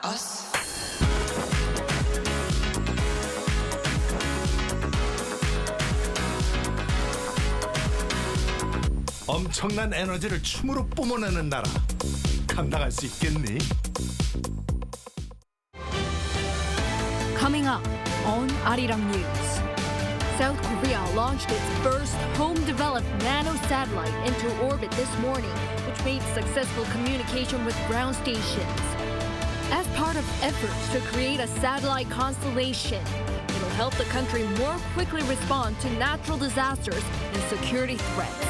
us. 엄청난 에너지를 춤으로 뿜어내는 나라. 감당할 수 있겠니? Coming up on Arirang News, South Korea launched its first home-developed nano-satellite into orbit this morning, which made successful communication with ground stations. As part of efforts to create a satellite constellation, it'll help the country more quickly respond to natural disasters and security threats.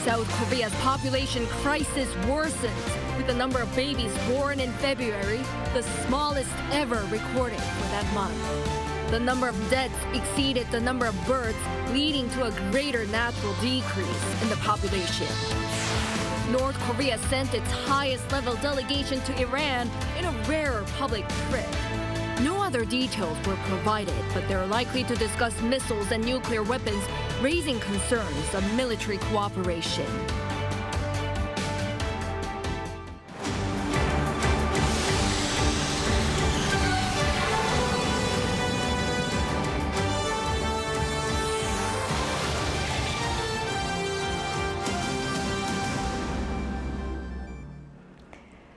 South Korea's population crisis worsens, with the number of babies born in February the smallest ever recorded for that month. The number of deaths exceeded the number of births, leading to a greater natural decrease in the population. North Korea sent its highest-level delegation to Iran in a rare public trip. No other details were provided, but they're likely to discuss missiles and nuclear weapons, raising concerns of military cooperation.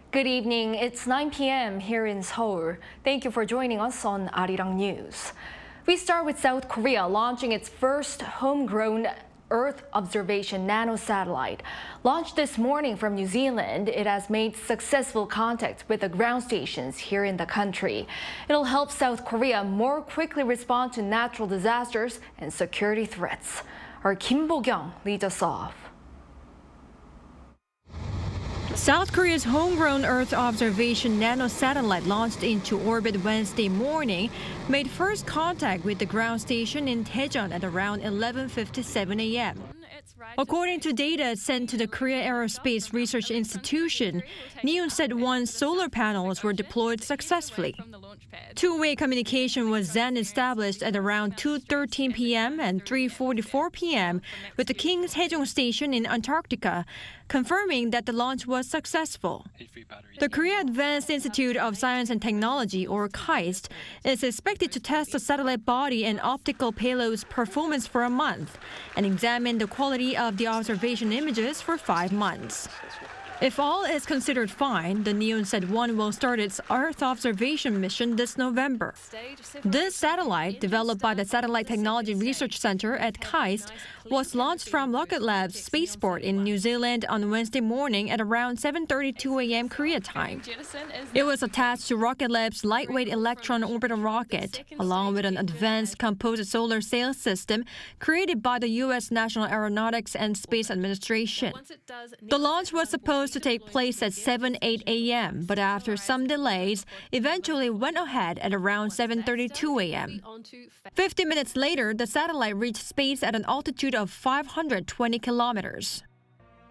Good evening. It's 9 p.m. here in Seoul. Thank you for joining us on Arirang News. We start with South Korea launching its first homegrown Earth observation nano-satellite. Launched this morning from New Zealand, it has made successful contact with the ground stations here in the country. It'll help South Korea more quickly respond to natural disasters and security threats. Our Kim Bo-kyung leads us off. South Korea's homegrown Earth observation nano-satellite launched into orbit Wednesday morning made first contact with the ground station in Daejeon at around 11:57 a.m. According to data sent to the Korea Aerospace Research Institution, nano-satellite solar panels were deployed successfully. Two-way communication was then established at around 2:13 p.m. and 3:44 p.m. with the King's Daejeon station in Antarctica, confirming that the launch was successful. The Korea Advanced Institute of Science and Technology, or KAIST, is expected to test the satellite body and optical payload's performance for a month and examine the quality of the observation images for 5 months. If all is considered fine, the nano-satellite will start its Earth observation mission this November. This satellite, developed by the Satellite Technology Research Center at KAIST, was launched from Rocket Lab's spaceport in New Zealand on Wednesday morning at around 7:32 a.m. Korea time. It was attached to Rocket Lab's lightweight electron orbital rocket, along with an advanced composite solar sail system created by the U.S. National Aeronautics and Space Administration. The launch was supposed to take place at 7:08 a.m., but after some delays, eventually went ahead at around 7:32 a.m. 50 minutes later, the satellite reached space at an altitude of 520 kilometers.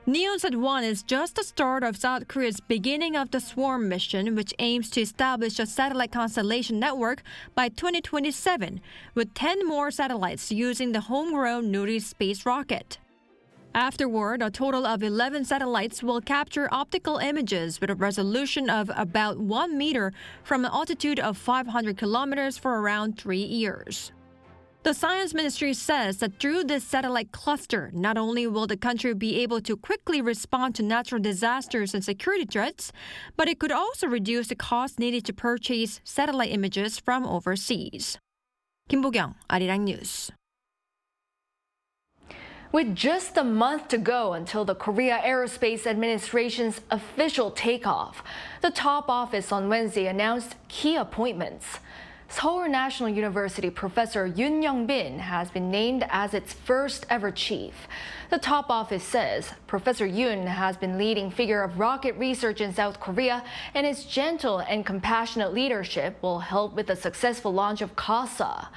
nano-satellite is just the start of South Korea's beginning of the Swarm mission, which aims to establish a satellite constellation network by 2027, with 10 more satellites using the homegrown Nuri space rocket. Afterward, a total of 11 satellites will capture optical images with a resolution of about 1 meter from an altitude of 500 kilometers for around 3 years. The Science Ministry says that through this satellite cluster, not only will the country be able to quickly respond to natural disasters and security threats, but it could also reduce the cost needed to purchase satellite images from overseas. Kim Bo-kyung, Arirang News. With just a month to go until the Korea Aerospace Administration's official takeoff, the top office on Wednesday announced key appointments. Seoul National University Professor Yoon Young-bin has been named as its first ever chief. The top office says Professor Yoon has been leading figure of rocket research in South Korea, and his gentle and compassionate leadership will help with the successful launch of KASA.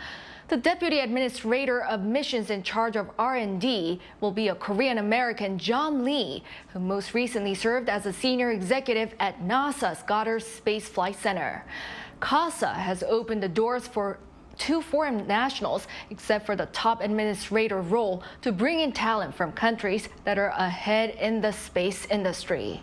The Deputy Administrator of Missions in charge of R&D will be a Korean-American John Lee, who most recently served as a senior executive at NASA's Goddard Space Flight Center. KASA has opened the doors for 2 foreign nationals, except for the top administrator role, to bring in talent from countries that are ahead in the space industry.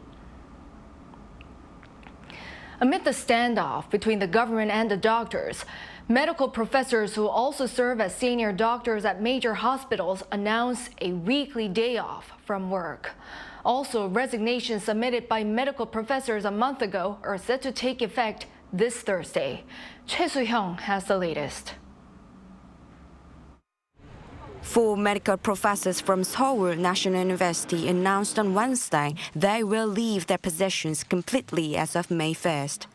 Amid the standoff between the government and the doctors, medical professors who also serve as senior doctors at major hospitals announced a weekly day off from work. Also, resignations submitted by medical professors a month ago are set to take effect this Thursday. Choi Soo-hyung has the latest. 4 medical professors from Seoul National University announced on Wednesday they will leave their positions completely as of May 1st.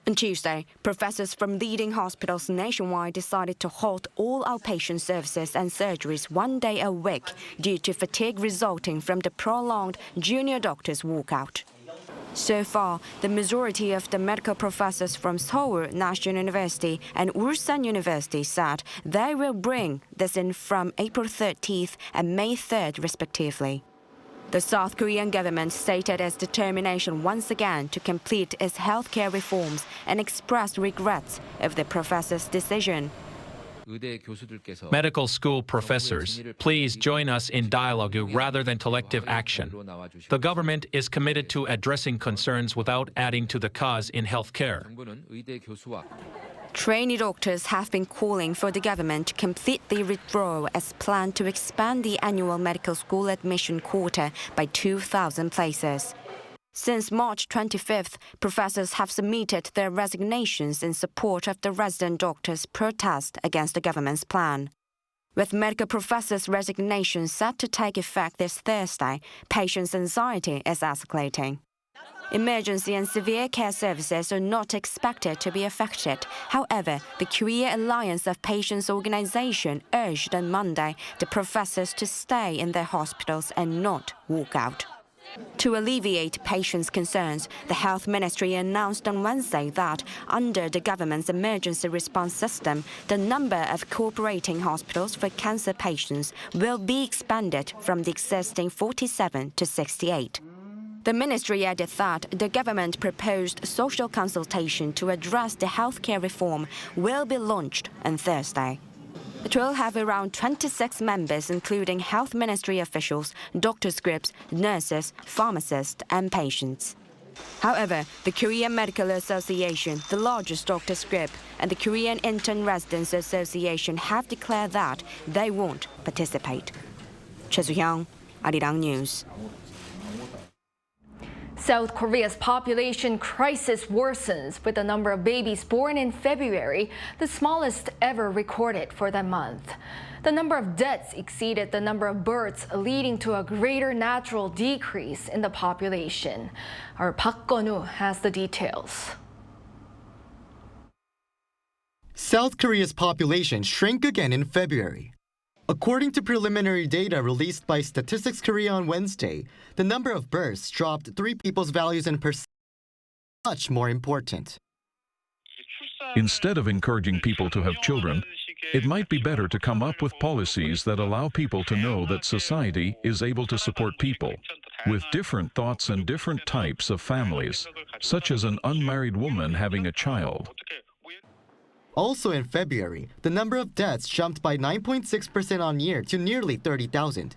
On Tuesday, professors from leading hospitals nationwide decided to halt all outpatient services and surgeries 1 day a week due to fatigue resulting from the prolonged junior doctors' walkout. So far, the majority of the medical professors from Seoul National University and Ulsan University said they will bring this in from April 30th and May 3rd, respectively. The South Korean government stated its determination once again to complete its healthcare reforms and expressed regrets of the professors' decision. Medical school professors, please join us in dialogue rather than collective action. The government is committed to addressing concerns without adding to the cost in healthcare. Trainee doctors have been calling for the government to completely withdraw its plan to expand the annual medical school admission quota by 2,000 places. Since March 25th, professors have submitted their resignations in support of the resident doctors' protest against the government's plan. With medical professors' resignations set to take effect this Thursday, patients' anxiety is escalating. Emergency and severe care services are not expected to be affected. However, the Korea Alliance of Patients Organization urged on Monday the professors to stay in their hospitals and not walk out. To alleviate patients' concerns, the Health Ministry announced on Wednesday that, under the government's emergency response system, the number of cooperating hospitals for cancer patients will be expanded from the existing 47 to 68. The ministry added that the government proposed social consultation to address the healthcare reform will be launched on Thursday. It will have around 26 members, including health ministry officials, doctors' groups, nurses, pharmacists, and patients. However, the Korean Medical Association, the largest doctors' group, and the Korean Intern Residents Association have declared that they won't participate. Choi Soo-hyung, Arirang News. South Korea's population crisis worsens with the number of babies born in February, the smallest ever recorded for that month. The number of deaths exceeded the number of births, leading to a greater natural decrease in the population. Our Park Gun-woo has the details. South Korea's population shrank again in February. According to preliminary data released by Statistics Korea on Wednesday, the number of births dropped 3 people's values in percent. Much more important. Instead of encouraging people to have children, it might be better to come up with policies that allow people to know that society is able to support people with different thoughts and different types of families, such as an unmarried woman having a child. Also in February, the number of deaths jumped by 9.6% on year to nearly 30,000.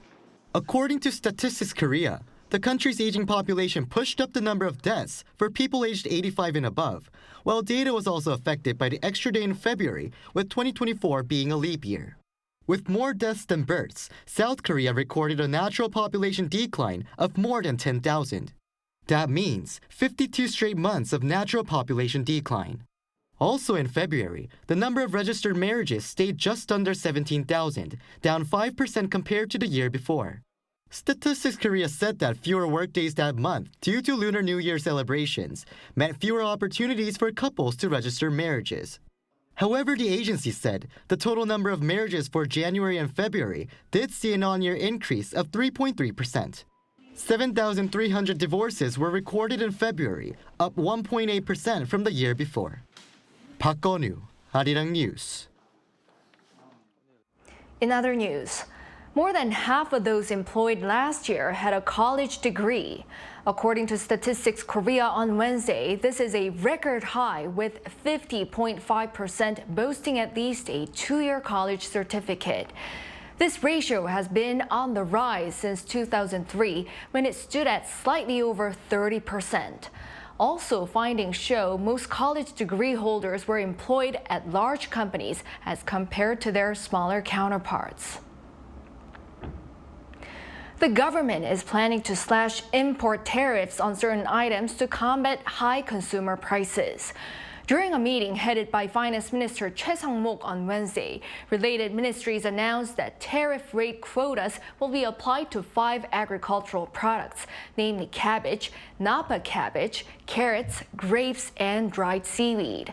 According to Statistics Korea, the country's aging population pushed up the number of deaths for people aged 85 and above, while data was also affected by the extra day in February, with 2024 being a leap year. With more deaths than births, South Korea recorded a natural population decline of more than 10,000. That means 52 straight months of natural population decline. Also in February, the number of registered marriages stayed just under 17,000, down 5% compared to the year before. Statistics Korea said that fewer workdays that month due to Lunar New Year celebrations meant fewer opportunities for couples to register marriages. However, the agency said the total number of marriages for January and February did see an on-year increase of 3.3%. 7,300 divorces were recorded in February, up 1.8% from the year before. Park Gun-woo, Arirang News. In other news, more than half of those employed last year had a college degree. According to Statistics Korea on Wednesday, this is a record high, with 50.5% boasting at least a 2-year college certificate. This ratio has been on the rise since 2003, when it stood at slightly over 30%. Also, findings show most college degree holders were employed at large companies as compared to their smaller counterparts. The government is planning to slash import tariffs on certain items to combat high consumer prices. During a meeting headed by Finance Minister Choi Sang-mok on Wednesday, related ministries announced that tariff rate quotas will be applied to 5 agricultural products, namely cabbage, Napa cabbage, carrots, grapes, and dried seaweed.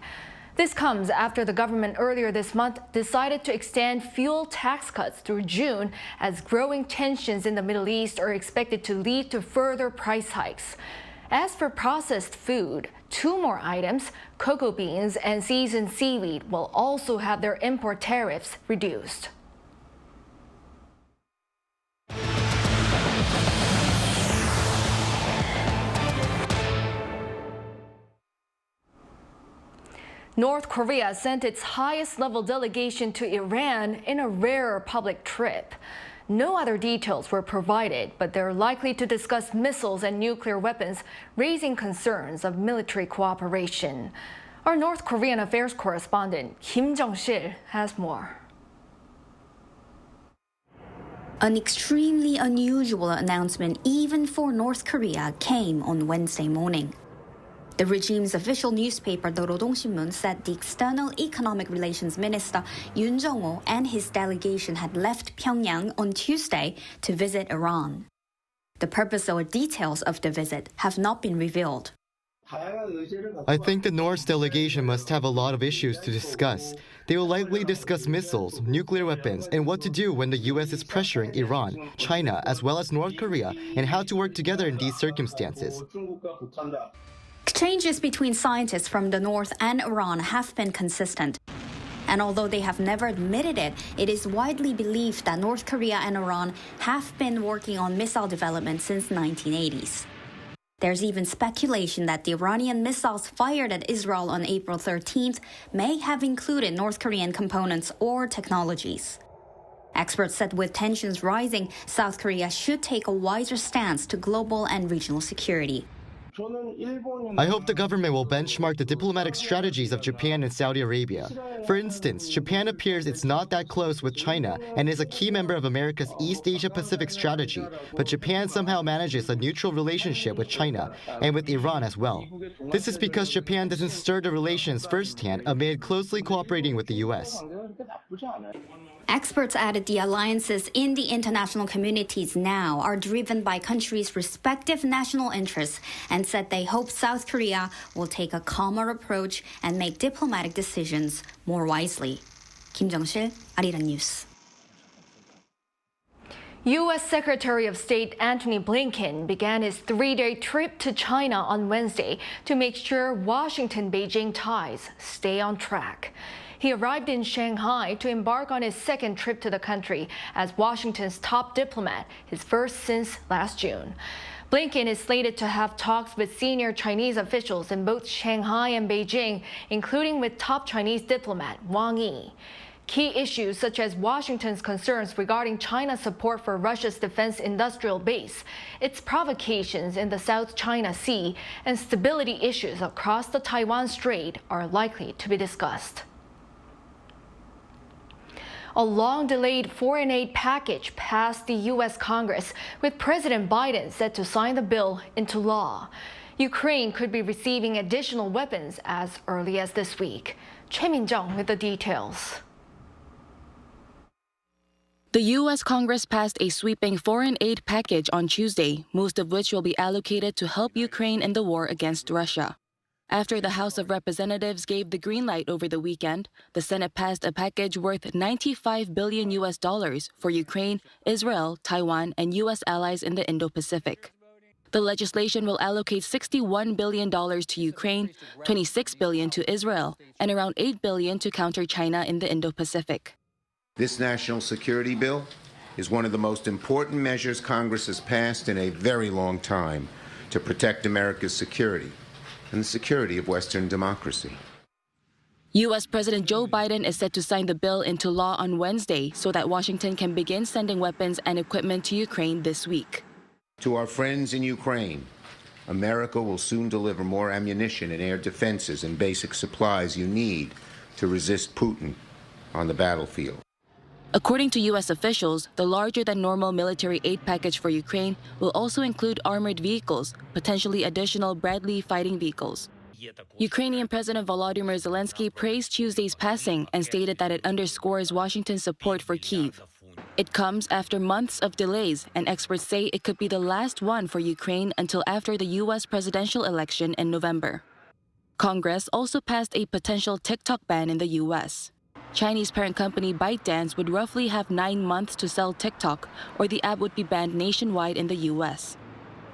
This comes after the government earlier this month decided to extend fuel tax cuts through June as growing tensions in the Middle East are expected to lead to further price hikes. As for processed food, 2 more items, cocoa beans and seasoned seaweed, will also have their import tariffs reduced. North Korea sent its highest-level delegation to Iran in a rare public trip. No other details were provided, but they're likely to discuss missiles and nuclear weapons, raising concerns of military cooperation. Our North Korean affairs correspondent Kim Jung-sil has more. An extremely unusual announcement even for North Korea came on Wednesday morning. The regime's official newspaper, the Rodong-sinmun, said the External Economic Relations Minister Yoon Jong-ho and his delegation had left Pyongyang on Tuesday to visit Iran. The purpose or details of the visit have not been revealed. I think the North's delegation must have a lot of issues to discuss. They will likely discuss missiles, nuclear weapons, and what to do when the U.S. is pressuring Iran, China, as well as North Korea, and how to work together in these circumstances. Exchanges between scientists from the North and Iran have been consistent. And although they have never admitted it, it is widely believed that North Korea and Iran have been working on missile development since the 1980s. There's even speculation that the Iranian missiles fired at Israel on April 13th may have included North Korean components or technologies. Experts said with tensions rising, South Korea should take a wiser stance to global and regional security. I hope the government will benchmark the diplomatic strategies of Japan and Saudi Arabia. For instance, Japan appears it's not that close with China and is a key member of America's East Asia-Pacific strategy, but Japan somehow manages a neutral relationship with China and with Iran as well. This is because Japan doesn't stir the relations firsthand amid closely cooperating with the U.S. Experts added the alliances in the international communities now are driven by countries' respective national interests and said they hope South Korea will take a calmer approach and make diplomatic decisions more wisely. Kim Jung-sil, Arirang News. U.S. Secretary of State Antony Blinken began his 3-day trip to China on Wednesday to make sure Washington-Beijing ties stay on track. He arrived in Shanghai to embark on his 2nd trip to the country as Washington's top diplomat, his first since last June. Blinken is slated to have talks with senior Chinese officials in both Shanghai and Beijing, including with top Chinese diplomat Wang Yi. Key issues such as Washington's concerns regarding China's support for Russia's defense industrial base, its provocations in the South China Sea, and stability issues across the Taiwan Strait are likely to be discussed. A long-delayed foreign aid package passed the U.S. Congress, with President Biden set to sign the bill into law. Ukraine could be receiving additional weapons as early as this week. Choi Min-jung with the details. The U.S. Congress passed a sweeping foreign aid package on Tuesday, most of which will be allocated to help Ukraine in the war against Russia. After the House of Representatives gave the green light over the weekend, the Senate passed a package worth $95 billion for Ukraine, Israel, Taiwan, and U.S. allies in the Indo-Pacific. The legislation will allocate $61 billion to Ukraine, $26 billion to Israel, and around $8 billion to counter China in the Indo-Pacific. This national security bill is one of the most important measures Congress has passed in a very long time to protect America's security and the security of Western democracy. U.S. President Joe Biden is set to sign the bill into law on Wednesday so that Washington can begin sending weapons and equipment to Ukraine this week. To our friends in Ukraine, America will soon deliver more ammunition and air defenses and basic supplies you need to resist Putin on the battlefield. According to U.S. officials, the larger-than-normal military aid package for Ukraine will also include armored vehicles, potentially additional Bradley fighting vehicles. Ukrainian President Volodymyr Zelensky praised Tuesday's passing and stated that it underscores Washington's support for Kyiv. It comes after months of delays, and experts say it could be the last one for Ukraine until after the U.S. presidential election in November. Congress also passed a potential TikTok ban in the U.S. Chinese parent company ByteDance would roughly have 9 months to sell TikTok, or the app would be banned nationwide in the U.S.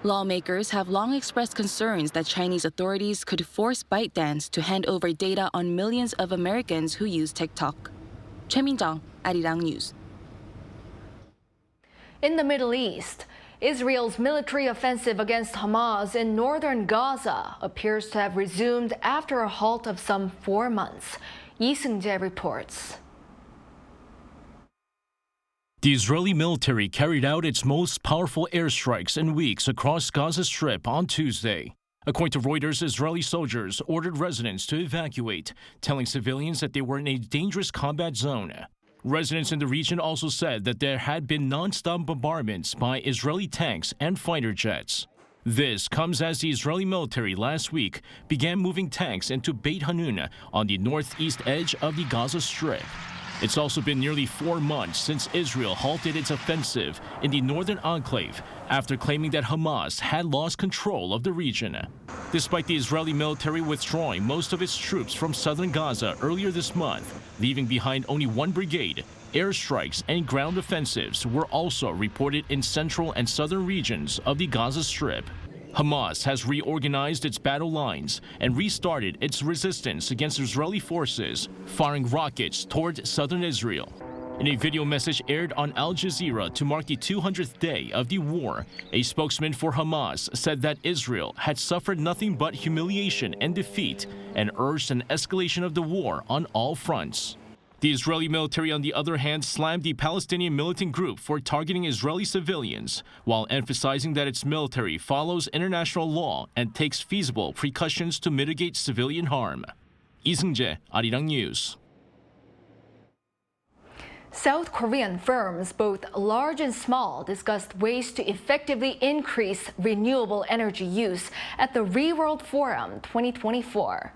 Lawmakers have long expressed concerns that Chinese authorities could force ByteDance to hand over data on millions of Americans who use TikTok. Choi Min-jung, Arirang News. In the Middle East, Israel's military offensive against Hamas in northern Gaza appears to have resumed after a halt of some 4 months. Lee Seung-jae reports. The Israeli military carried out its most powerful airstrikes in weeks across Gaza Strip on Tuesday. According to Reuters, Israeli soldiers ordered residents to evacuate, telling civilians that they were in a dangerous combat zone. Residents in the region also said that there had been non-stop bombardments by Israeli tanks and fighter jets. This comes as the Israeli military last week began moving tanks into Beit Hanun on the northeast edge of the Gaza Strip. It's also been nearly 4 months since Israel halted its offensive in the northern enclave after claiming that Hamas had lost control of the region. Despite the Israeli military withdrawing most of its troops from southern Gaza earlier this month, leaving behind only 1 brigade, airstrikes and ground offensives were also reported in central and southern regions of the Gaza Strip. Hamas has reorganized its battle lines and restarted its resistance against Israeli forces, firing rockets toward southern Israel. In a video message aired on Al Jazeera to mark the 200th day of the war, a spokesman for Hamas said that Israel had suffered nothing but humiliation and defeat and urged an escalation of the war on all fronts. The Israeli military, on the other hand, slammed the Palestinian militant group for targeting Israeli civilians, while emphasizing that its military follows international law and takes feasible precautions to mitigate civilian harm. Lee Seung-jae, Arirang News. South Korean firms, both large and small, discussed ways to effectively increase renewable energy use at the ReWorld Forum 2024.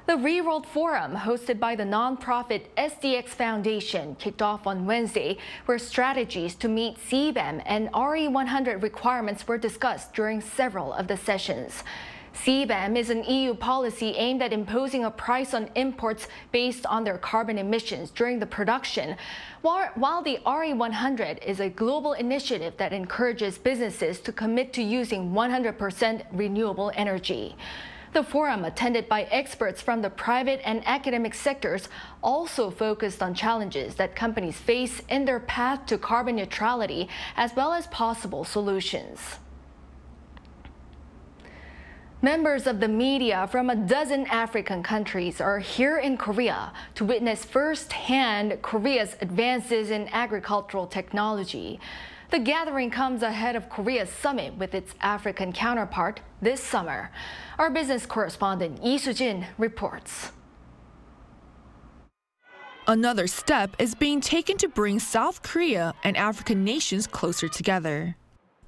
The ReWorld Forum, hosted by the nonprofit SDX Foundation, kicked off on Wednesday, where strategies to meet CBAM and RE100 requirements were discussed during several of the sessions. CBAM is an EU policy aimed at imposing a price on imports based on their carbon emissions during the production, while the RE100 is a global initiative that encourages businesses to commit to using 100% renewable energy. The forum, attended by experts from the private and academic sectors, also focused on challenges that companies face in their path to carbon neutrality, as well as possible solutions. Members of the media from a dozen African countries are here in Korea to witness firsthand Korea's advances in agricultural technology. The gathering comes ahead of Korea's summit with its African counterpart this summer. Our business correspondent Lee Soo-jin reports. Another step is being taken to bring South Korea and African nations closer together.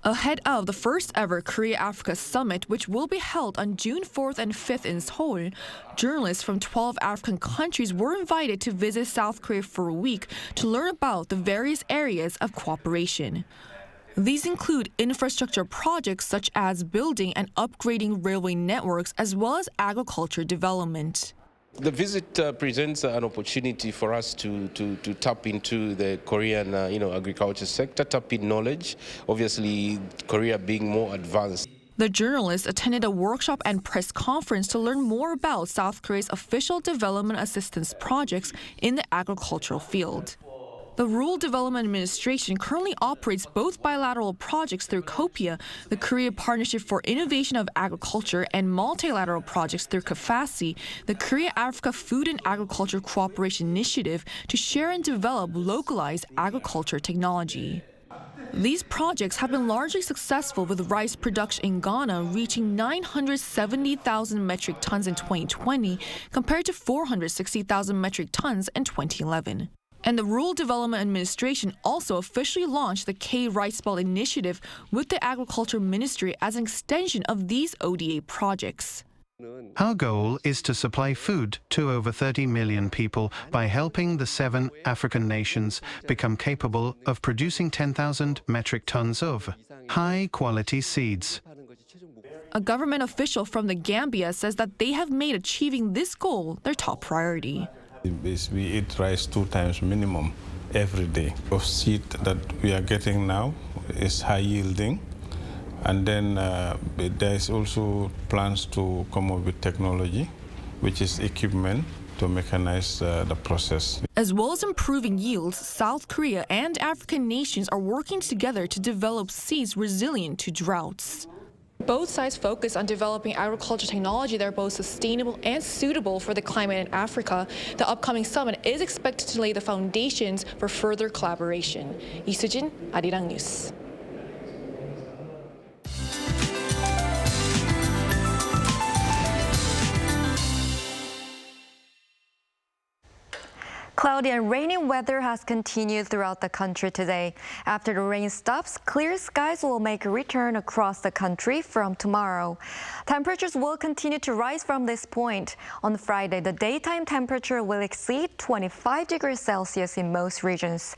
Ahead of the first ever Korea-Africa Summit, which will be held on June 4th and 5th in Seoul, journalists from 12 African countries were invited to visit South Korea for a week to learn about the various areas of cooperation. These include infrastructure projects such as building and upgrading railway networks, as well as agriculture development. The visit presents an opportunity for us to tap into the Korean agriculture sector, tap in knowledge, obviously Korea being more advanced. The journalists attended a workshop and press conference to learn more about South Korea's official development assistance projects in the agricultural field. The Rural Development Administration currently operates both bilateral projects through KOPIA, the Korea Partnership for Innovation of Agriculture, and multilateral projects through KASA, the Korea-Africa Food and Agriculture Cooperation Initiative, to share and develop localized agriculture technology. These projects have been largely successful, with rice production in Ghana reaching 970,000 metric tons in 2020 compared to 460,000 metric tons in 2011. And the Rural Development Administration also officially launched the K-Rice Belt Initiative with the Agriculture Ministry as an extension of these ODA projects. Our goal is to supply food to over 30 million people by helping the 7 African nations become capable of producing 10,000 metric tons of high-quality seeds. A government official from the Gambia says that they have made achieving this goal their top priority. We eat rice 2 times minimum every day. The seed that we are getting now is high yielding. And then there's also plans to come up with technology, which is equipment to mechanize the process. As well as improving yields, South Korea and African nations are working together to develop seeds resilient to droughts. Both sides focus on developing agriculture technology that are both sustainable and suitable for the climate in Africa. The upcoming summit is expected to lay the foundations for further collaboration. 이수진, Arirang News. Cloudy and rainy weather has continued throughout the country today. After the rain stops, clear skies will make a return across the country from tomorrow. Temperatures will continue to rise from this point. On Friday, the daytime temperature will exceed 25 degrees Celsius in most regions.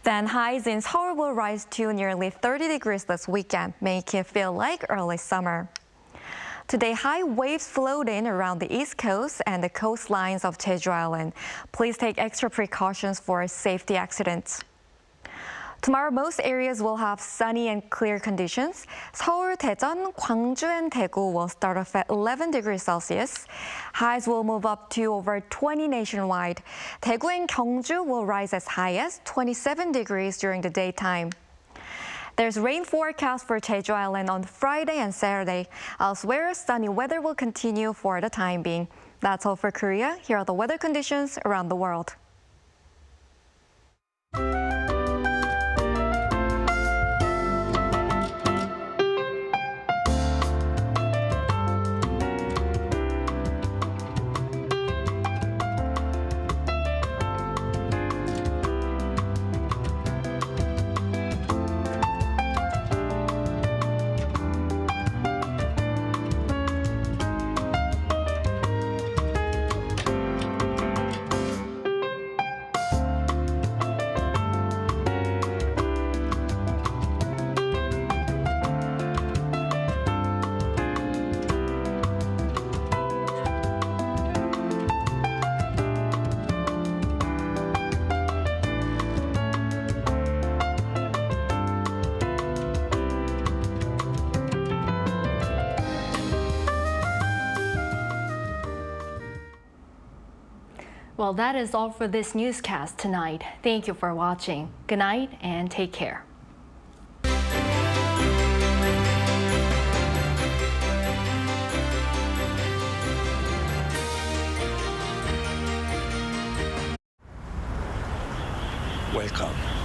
Then highs in Seoul will rise to nearly 30 degrees this weekend, making it feel like early summer. Today, high waves flowed in around the east coast and the coastlines of Jeju Island. Please take extra precautions for safety accidents. Tomorrow, most areas will have sunny and clear conditions. Seoul, Daejeon, Gwangju, and Daegu will start off at 11 degrees Celsius. Highs will move up to over 20 nationwide. Daegu and Gyeongju will rise as high as 27 degrees during the daytime. There's rain forecast for Jeju Island on Friday and Saturday. Elsewhere, sunny weather will continue for the time being. That's all for Korea. Here are the weather conditions around the world. Well, that is all for this newscast tonight. Thank you for watching. Good night and take care. Welcome.